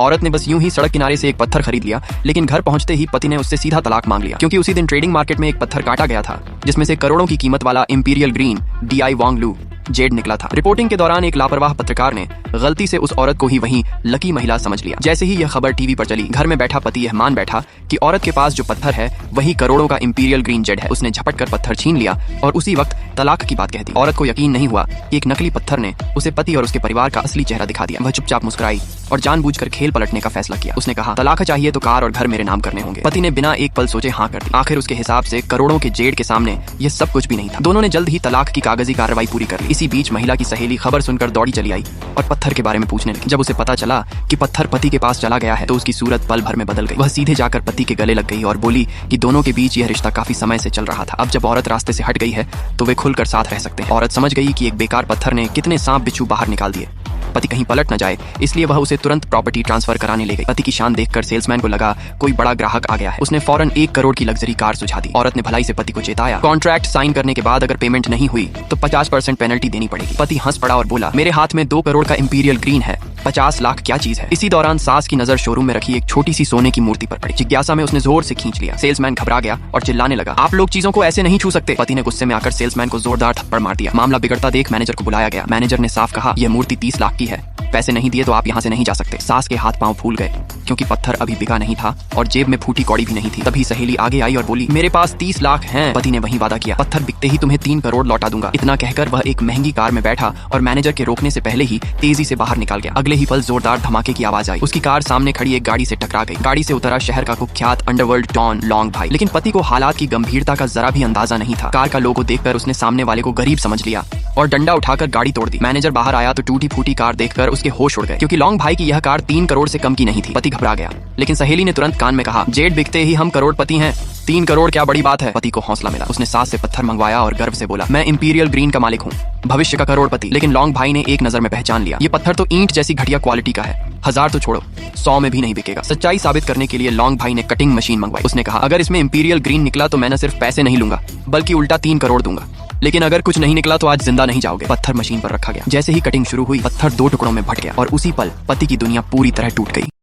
औरत ने बस यूं ही सड़क किनारे से एक पत्थर खरीद लिया, लेकिन घर पहुंचते ही पति ने उससे सीधा तलाक मांग लिया, क्योंकि उसी दिन ट्रेडिंग मार्केट में एक पत्थर काटा गया था जिसमें से करोड़ों की कीमत वाला इंपीरियल ग्रीन DI वांग लू जेड निकला था। रिपोर्टिंग के दौरान एक लापरवाह पत्रकार ने गलती से उस औरत को ही वहीं लकी महिला समझ लिया। जैसे ही यह खबर टीवी पर चली, घर में बैठा पति यह मान बैठा कि औरत के पास जो पत्थर है वही करोड़ों का इंपीरियल ग्रीन जेड है। उसने झपट कर पत्थर छीन लिया और उसी वक्त तलाक की बात कह दी। औरत को यकीन नहीं हुआ कि एक नकली पत्थर ने उसे पति और उसके परिवार का असली चेहरा दिखा दिया। वह चुपचाप मुस्कुराई और जानबूझकर खेल पलटने का फैसला किया। उसने कहा, तलाक चाहिए तो कार और घर मेरे नाम करने होंगे। पति ने बिना एक पल सोचे हाँ कर दी। आखिर उसके हिसाब से करोड़ों के जेड के सामने यह सब कुछ भी नहीं था। दोनों ने जल्द ही तलाक की कागजी कार्रवाई पूरी कर ली। इसी बीच महिला की सहेली खबर सुनकर दौड़ी चली आई और पत्थर के बारे में पूछने लगी। जब उसे पता चला कि पत्थर पति के पास चला गया है तो उसकी सूरत पल भर में बदल गई। वह सीधे जाकर पति के गले लग गई और बोली कि दोनों के बीच यह रिश्ता काफी समय से चल रहा था। अब जब औरत रास्ते से हट गई है तो वे खुलकर साथ रह सकते हैं। औरत समझ गई कि एक बेकार पत्थर ने कितने सांप बिच्छू बाहर निकाल दिए। पति कहीं पलट न जाए, इसलिए वह उसे तुरंत प्रॉपर्टी ट्रांसफर कराने ले गई। पति की शान देखकर सेल्समैन को लगा कोई बड़ा ग्राहक आ गया है। उसने फौरन 1 करोड़ की लग्जरी कार सुझा दी। औरत ने भलाई से पति को चेताया, कॉन्ट्रैक्ट साइन करने के बाद अगर पेमेंट नहीं हुई तो 50% पेनल्टी देनी पड़ेगी। पति हंस पड़ा और बोला, मेरे हाथ में 2 करोड़ का इंपीरियल ग्रीन है, 50 लाख क्या चीज है। इसी दौरान सास की नजर शोरूम में रखी एक छोटी सी सोने की मूर्ति पर पड़ी। जिज्ञासा में उसने जोर से खींच लिया। सेल्समैन घबरा गया और चिल्लाने लगा, आप लोग चीजों को ऐसे नहीं छू सकते। पति ने गुस्से में आकर सेल्समैन को जोरदार थप्पड़ मार दिया। मामला बिगड़ता देख मैनेजर को बुलाया गया। मैनेजर ने साफ कहा, यह मूर्ति 30 लाख की है, पैसे नहीं दिए तो आप यहाँ से नहीं जा सकते। सास के हाथ पांव फूल गए क्योंकि पत्थर अभी बिका नहीं था और जेब में फूटी कौड़ी भी नहीं थी। तभी सहेली आगे आई और बोली, मेरे पास 30 लाख हैं। पति ने वही वादा किया, पत्थर बिकते ही तुम्हें 3 करोड़ लौटा दूंगा। इतना कहकर वह एक महंगी कार में बैठा और मैनेजर के रोकने से पहले ही तेजी से बाहर निकल गया। अगले ही पल जोरदार धमाके की आवाज आई। उसकी कार सामने खड़ी एक गाड़ी से टकरा गई। गाड़ी से उतरा शहर का कुख्यात अंडरवर्ल्ड डॉन लॉन्ग भाई। लेकिन पति को हालात की गंभीरता का जरा भी अंदाजा नहीं था। कार का लोगो देखकर उसने सामने वाले को गरीब समझ लिया और डंडा उठाकर गाड़ी तोड़ दी। मैनेजर बाहर आया तो टूटी फूटी कार देखकर उसके होश उड़ गए, क्योंकि लॉन्ग भाई की यह कार 3 करोड़ से कम की नहीं थी। पति घबरा गया, लेकिन सहेली ने तुरंत कान में कहा, जेड बिकते ही हम करोड़पति हैं, 3 करोड़ क्या बड़ी बात है। पति को हौसला मिला। उसने सास से पत्थर मंगवाया और गर्व से बोला, मैं इंपीरियल ग्रीन का मालिक हूँ, भविष्य का करोड़पति। लेकिन लॉन्ग भाई ने एक नजर में पहचान लिया, ये पत्थर तो ईंट जैसी घटिया क्वालिटी का है, 1000 तो छोड़ो 100 में भी नहीं बिकेगा। सच्चाई साबित करने के लिए लॉन्ग भाई ने कटिंग मशीन मंगवाई। उसने कहा, अगर इसमें इंपीरियल ग्रीन निकला तो मैं न सिर्फ पैसे नहीं लूंगा बल्कि उल्टा 3 करोड़ दूंगा, लेकिन अगर कुछ नहीं निकला तो आज जिंदा नहीं जाओगे। पत्थर मशीन पर रखा गया। जैसे ही कटिंग शुरू हुई पत्थर 2 टुकड़ों में फट गया और उसी पल पति की दुनिया पूरी तरह टूट गई।